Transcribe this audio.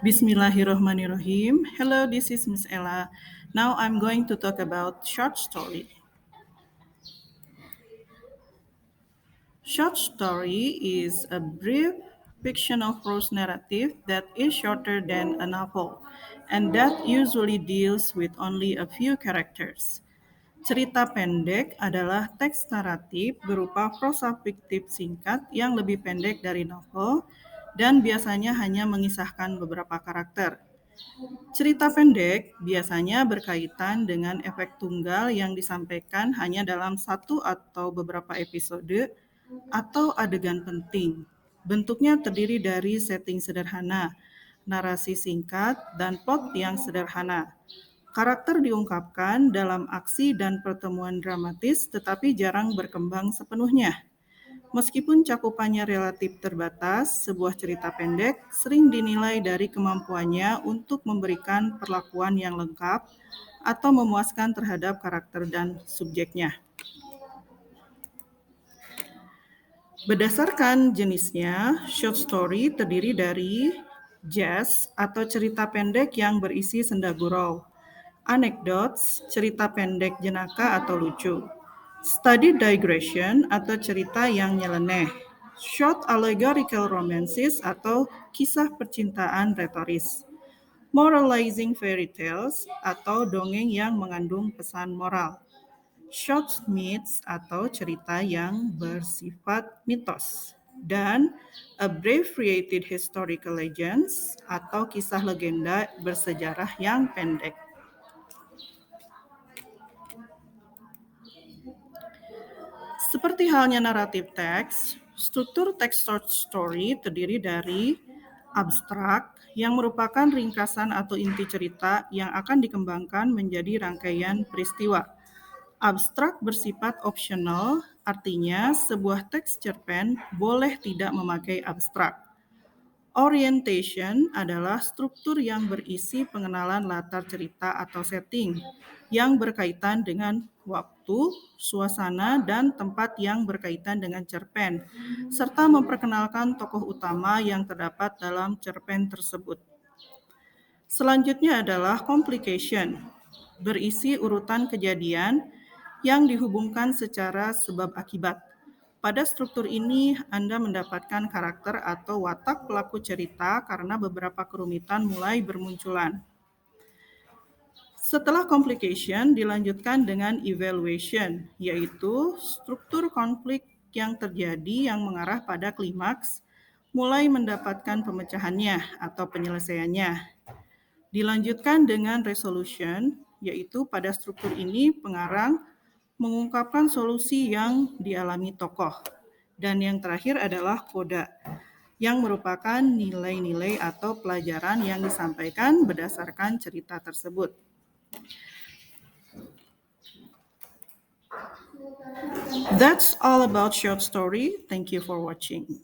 Bismillahirrahmanirrahim. Hello, this is Miss Ella. Now I'm going to talk about short story. Short story is a brief fictional prose narrative that is shorter than a novel and that usually deals with only a few characters. Cerita pendek adalah teks naratif berupa prosa fiktif singkat yang lebih pendek dari novel dan biasanya hanya mengisahkan beberapa karakter. Cerita pendek biasanya berkaitan dengan efek tunggal yang disampaikan hanya dalam satu atau beberapa episode atau adegan penting. Bentuknya terdiri dari setting sederhana, narasi singkat, dan plot yang sederhana. Karakter diungkapkan dalam aksi dan pertemuan dramatis tetapi jarang berkembang sepenuhnya. Meskipun cakupannya relatif terbatas, sebuah cerita pendek sering dinilai dari kemampuannya untuk memberikan perlakuan yang lengkap atau memuaskan terhadap karakter dan subjeknya. Berdasarkan jenisnya, short story terdiri dari jazz atau cerita pendek yang berisi senda gurau, anecdotes, cerita pendek jenaka atau lucu, study digression atau cerita yang nyeleneh, short allegorical romances atau kisah percintaan retoris, moralizing fairy tales atau dongeng yang mengandung pesan moral, short myths atau cerita yang bersifat mitos, dan abbreviated historical legends atau kisah legenda bersejarah yang pendek. Seperti halnya naratif teks, struktur teks short story terdiri dari abstrak yang merupakan ringkasan atau inti cerita yang akan dikembangkan menjadi rangkaian peristiwa. Abstrak bersifat opsional, artinya sebuah teks cerpen boleh tidak memakai abstrak. Orientation adalah struktur yang berisi pengenalan latar cerita atau setting yang berkaitan dengan waktu, suasana, dan tempat yang berkaitan dengan cerpen, serta memperkenalkan tokoh utama yang terdapat dalam cerpen tersebut. Selanjutnya adalah complication, berisi urutan kejadian yang dihubungkan secara sebab akibat. Pada struktur ini, Anda mendapatkan karakter atau watak pelaku cerita karena beberapa kerumitan mulai bermunculan. Setelah complication, dilanjutkan dengan evaluation, yaitu struktur konflik yang terjadi yang mengarah pada klimaks, mulai mendapatkan pemecahannya atau penyelesaiannya. Dilanjutkan dengan resolution, yaitu pada struktur ini pengarang mengungkapkan solusi yang dialami tokoh. Dan yang terakhir adalah koda, yang merupakan nilai-nilai atau pelajaran yang disampaikan berdasarkan cerita tersebut. That's all about short story. Thank you for watching.